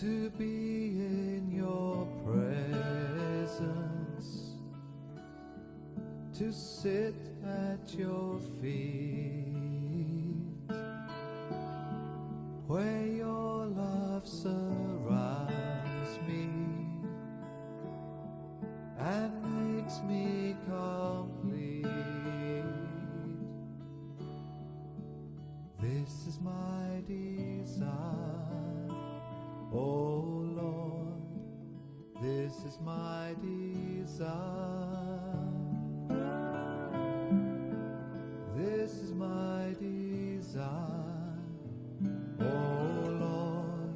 to be in your presence, to sit at your feet, where your love surrounds me and makes me complete. This is my desire, oh Lord, this is my desire. This is my desire, oh Lord,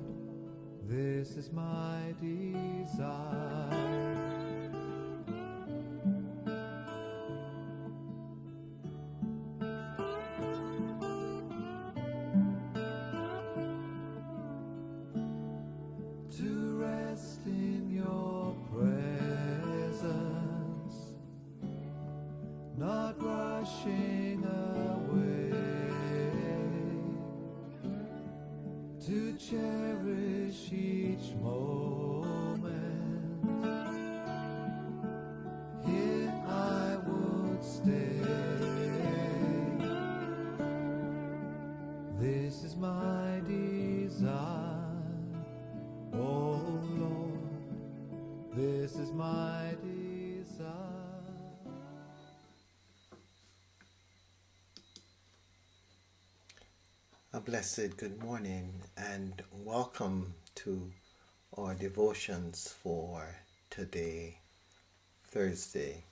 this is my desire. To rest in your presence, not rushing away, to cherish each moment. Here I would stay. This is my desire, oh Lord, this is my desire. A blessed good morning and welcome to our devotions for today, Thursday.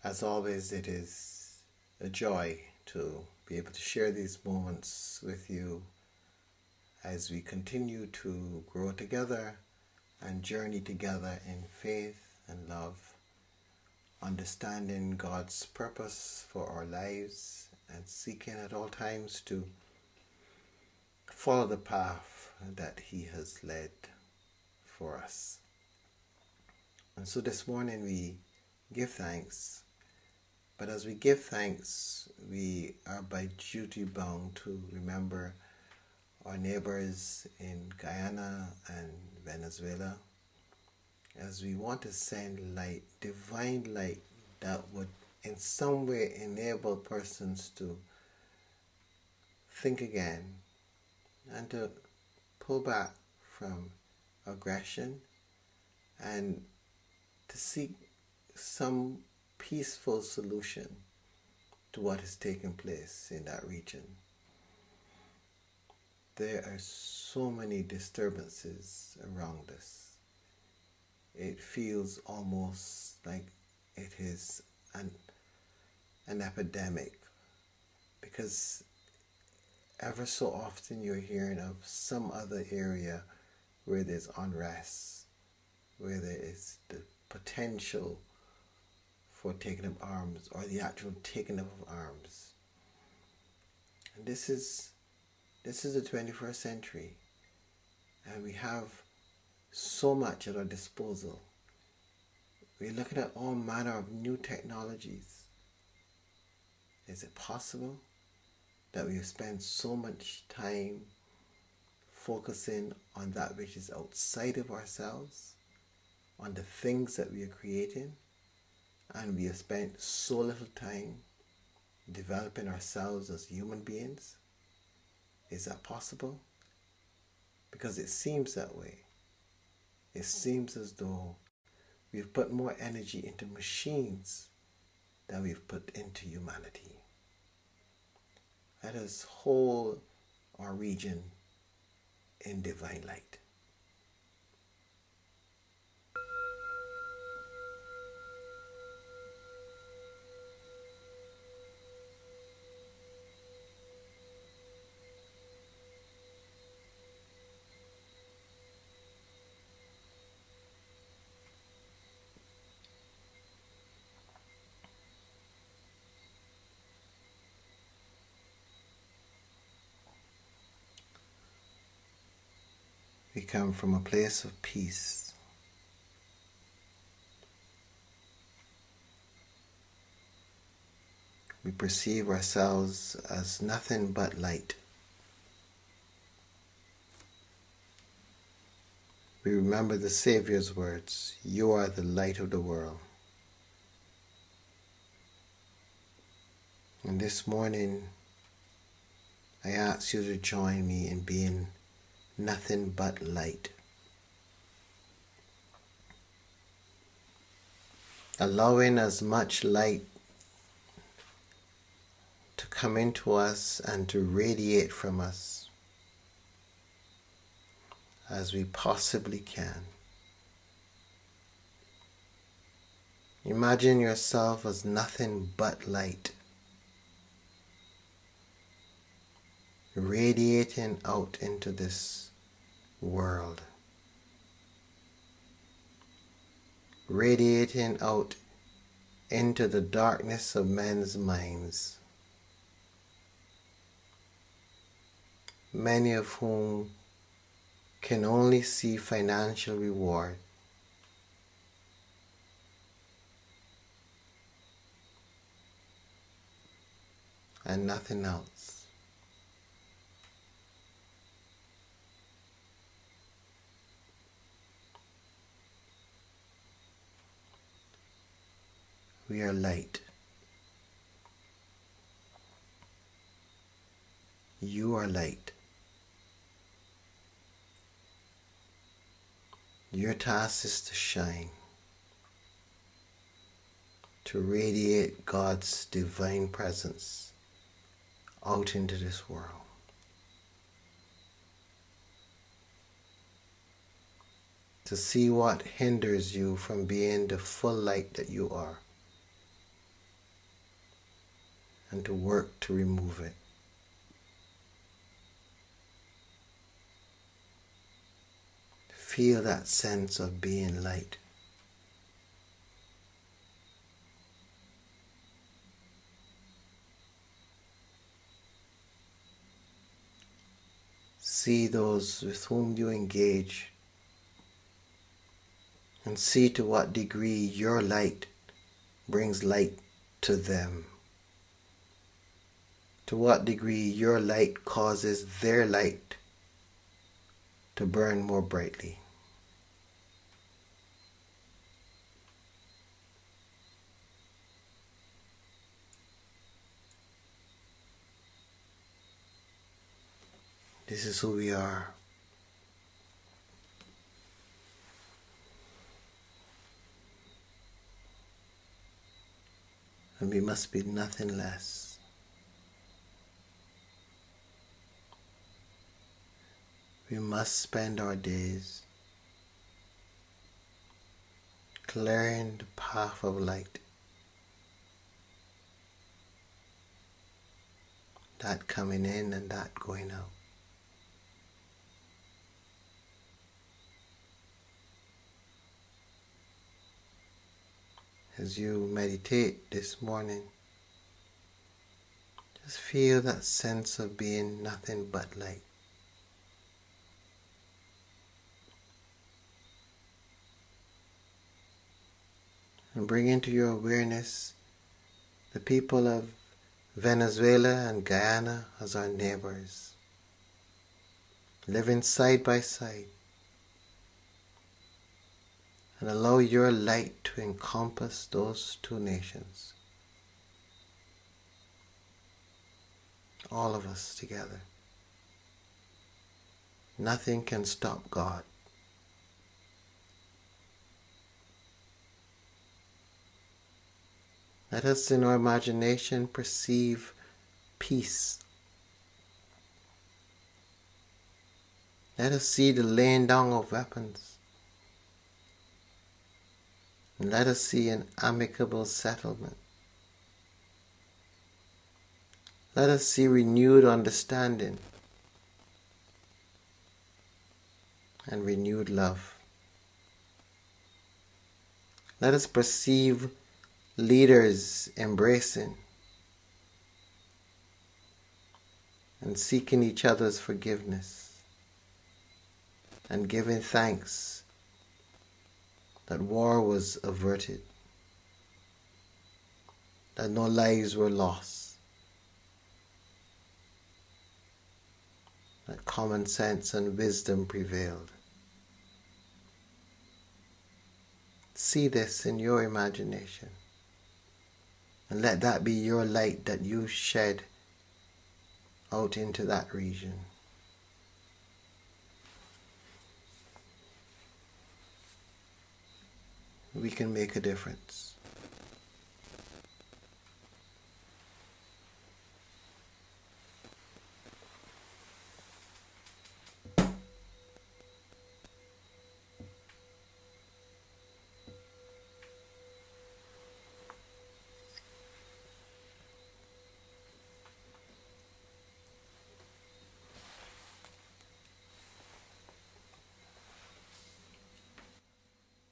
As always, it is a joy to be able to share these moments with you as we continue to grow together and journey together in faith and love, understanding God's purpose for our lives and seeking at all times to follow the path that He has led for us. And so this morning we give thanks, but as we give thanks, we are by duty bound to remember our neighbors in Guyana and Venezuela, as we want to send light, divine light, that would in some way enable persons to think again and to pull back from aggression and to seek some peaceful solution to what is taking place in that region. There are so many disturbances around us. It feels almost like it is an epidemic, because ever so often you're hearing of some other area where there's unrest, where there is the potential for taking up arms or the actual taking up of arms. And this is the 21st century, and we have so much at our disposal. We're looking at all manner of new technologies. Is it possible that we spend so much time focusing on that which is outside of ourselves, on the things that we are creating, and we have spent so little time developing ourselves as human beings? Is that possible? Because it seems that way. It seems as though we've put more energy into machines than we've put into humanity. Let us hold our region in divine light. We come from a place of peace. We perceive ourselves as nothing but light. we remember the Savior's words, "You are the light of the world." And this morning, I ask you to join me in being nothing but light. Allowing as much light to come into us and to radiate from us as we possibly can. Imagine yourself as nothing but light, radiating out into this world, radiating out into the darkness of men's minds, many of whom can only see financial reward. And nothing else. We are light. You are light. Your task is to shine, to radiate God's divine presence out into this world. To see what hinders you from being the full light that you are, and to work to remove it. Feel that sense of being light. See those with whom you engage and see to what degree your light brings light to them. To what degree your light causes their light to burn more brightly. This is who we are. And we must be nothing less. We must spend our days clearing the path of light, that coming in and that going out. As you meditate this morning, just feel that sense of being nothing but light. And bring into your awareness the people of Venezuela and Guyana as our neighbors, living side by side. And allow your light to encompass those two nations. All of us together. Nothing can stop God. Let us in our imagination perceive peace. Let us see the laying down of weapons. And let us see an amicable settlement. Let us see renewed understanding and renewed love. Let us perceive leaders embracing and seeking each other's forgiveness and giving thanks that war was averted, that no lives were lost, that common sense and wisdom prevailed. See this in your imagination. And let that be your light that you shed out into that region. We can make a difference.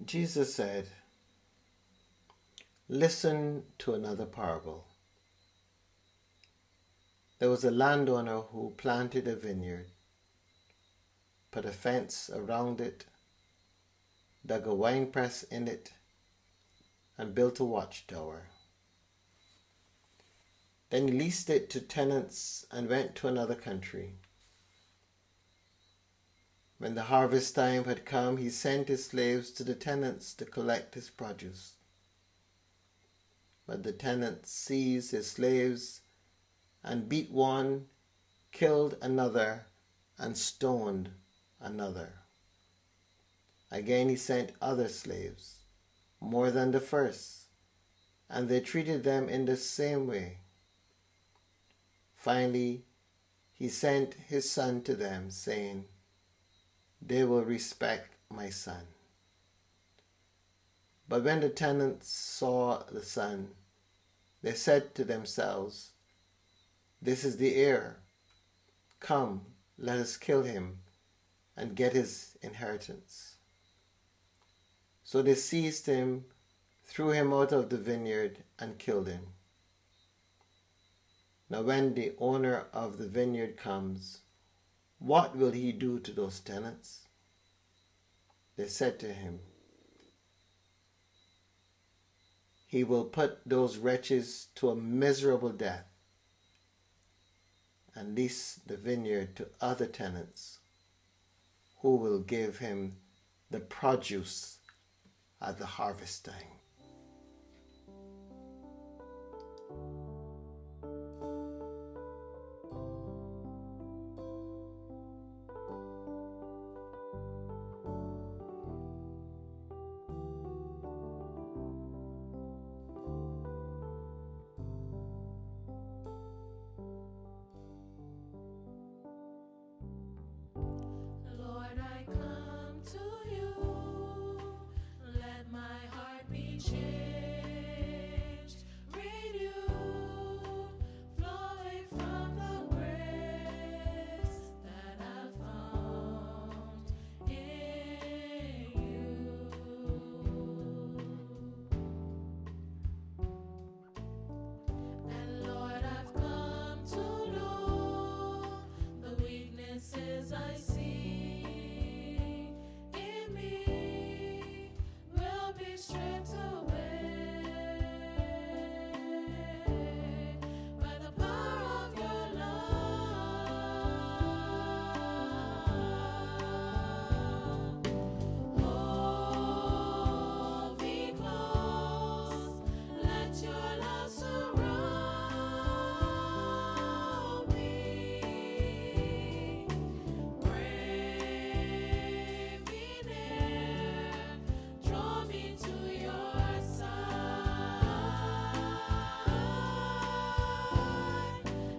Jesus said, "Listen to another parable. There was a landowner who planted a vineyard, put a fence around it, dug a winepress in it, and built a watchtower. Then he leased it to tenants and went to another country. When the harvest time had come, he sent his slaves to the tenants to collect his produce. But the tenants seized his slaves and beat one, killed another, and stoned another. Again he sent other slaves, more than the first, and they treated them in the same way. Finally, he sent his son to them, saying, 'They will respect my son.' But when the tenants saw the son, they said to themselves, 'This is the heir. Come, let us kill him and get his inheritance.' So they seized him, threw him out of the vineyard, and killed him. Now when the owner of the vineyard comes, what will he do to those tenants?" They said to him, "He will put those wretches to a miserable death and lease the vineyard to other tenants who will give him the produce at the harvest time." Lord, I come to you. Let my heart be changed, renewed, flowing from the grace that I've found in you. And Lord, I've come to know the weaknesses I see in me will be stripped away by the power of your love. Hold me close, let your love surround me. Bring me near, draw me to your side.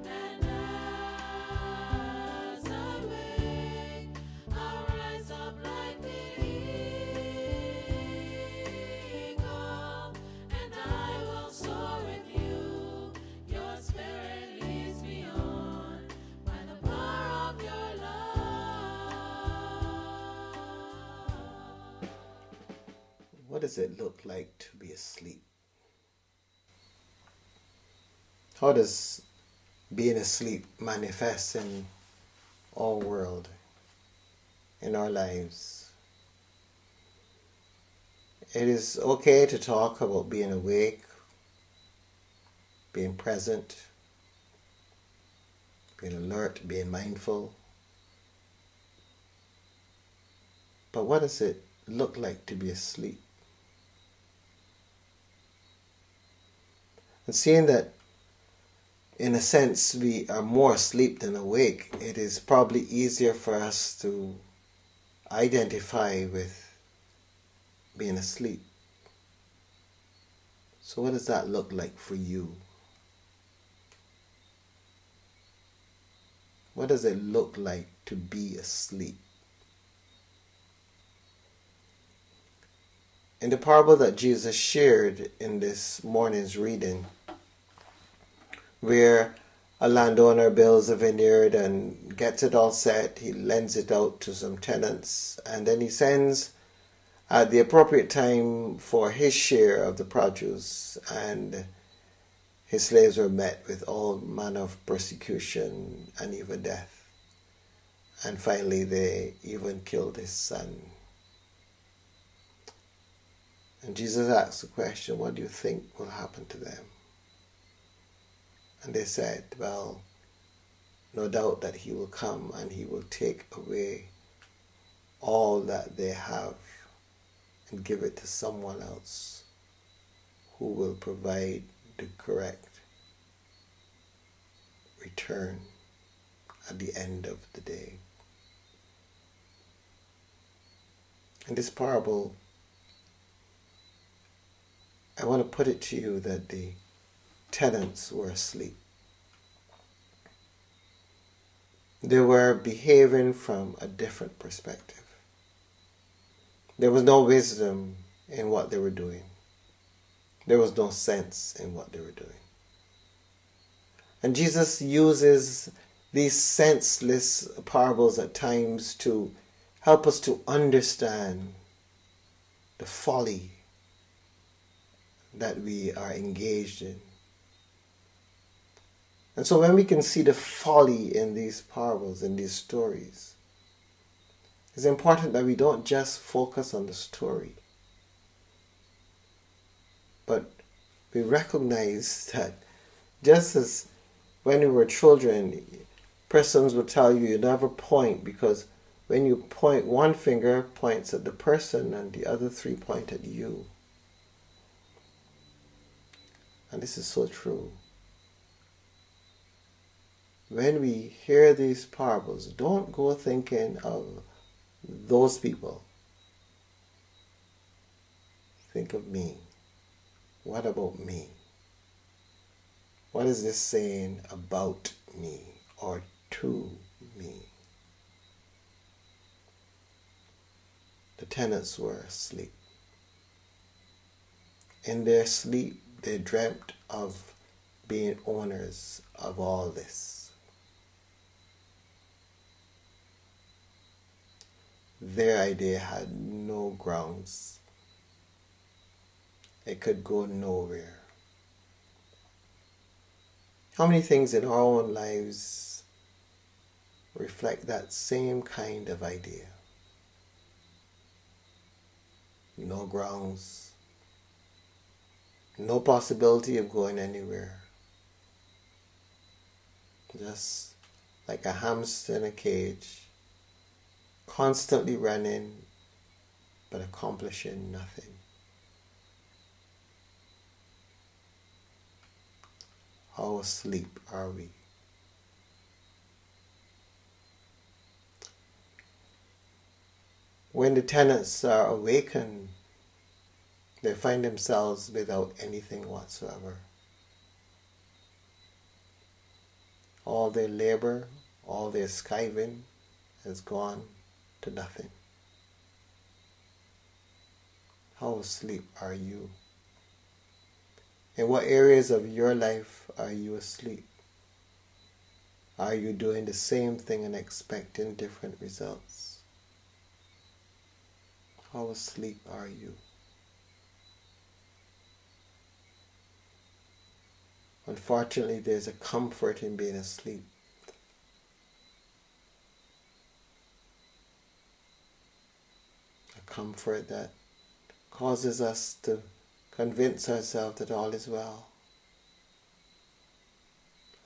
And as I wait, I'll rise up like the eagle, and I will soar with you. Your spirit leads me on by the power of your love. What does it look like to be asleep? How does being asleep manifest in our world, in our lives? It is okay to talk about being awake, being present, being alert, being mindful. But what does it look like to be asleep? And seeing that, in a sense, we are more asleep than awake, it is probably easier for us to identify with being asleep. So what does that look like for you? What does it look like to be asleep? In the parable that Jesus shared in this morning's reading, where a landowner builds a vineyard and gets it all set, he lends it out to some tenants, and then he sends at the appropriate time for his share of the produce, and his slaves were met with all manner of persecution and even death. And finally they even killed his son. And Jesus asked the question, what do you think will happen to them? And they said, well, no doubt that he will come and he will take away all that they have and give it to someone else who will provide the correct return at the end of the day. In this parable, I want to put it to you that the tenants were asleep. They were behaving from a different perspective. There was no wisdom in what they were doing. There was no sense in what they were doing. And Jesus uses these senseless parables at times to help us to understand the folly that we are engaged in. And so when we can see the folly in these parables, in these stories, it's important that we don't just focus on the story, but we recognize that just as when we were children, persons would tell you never point, because when you point, one finger points at the person and the other three point at you. And this is so true. When we hear these parables, don't go thinking of those people. Think of me. What about me? What is this saying about me or to me? The tenants were asleep. In their sleep, they dreamt of being owners of all this. Their idea had no grounds. It could go nowhere. How many things in our own lives reflect that same kind of idea? No grounds, no possibility of going anywhere. Just like a hamster in a cage, constantly running, but accomplishing nothing. How asleep are we? When the tenants are awakened, they find themselves without anything whatsoever. All their labor, all their skiving has gone to nothing. How asleep are you? In what areas of your life are you asleep? Are you doing the same thing and expecting different results? How asleep are you? Unfortunately, there's a comfort in being asleep. A comfort that causes us to convince ourselves that all is well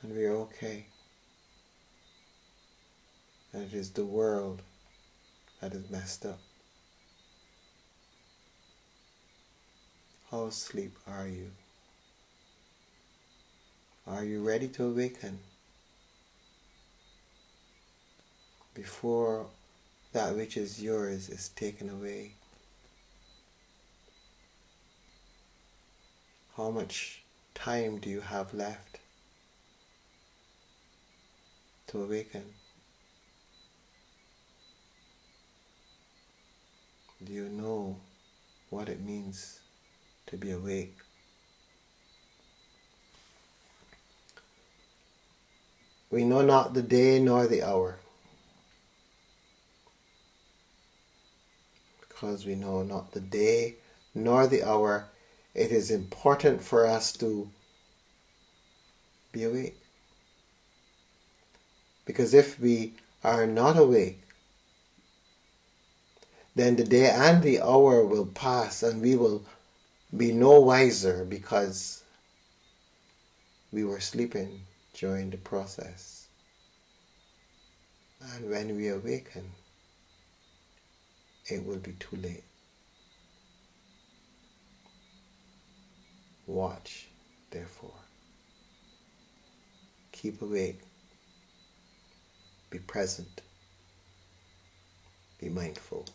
and we are okay. And it is the world that is messed up. How asleep are you? Are you ready to awaken before that which is yours is taken away? How much time do you have left to awaken? Do you know what it means to be awake? We know not the day nor the hour, because we know not the day nor the hour. It is important for us to be awake. Because if we are not awake, then the day and the hour will pass and we will be no wiser because we were sleeping during the process. And when we awaken, it will be too late. Watch, therefore. Keep awake. Be present. Be mindful.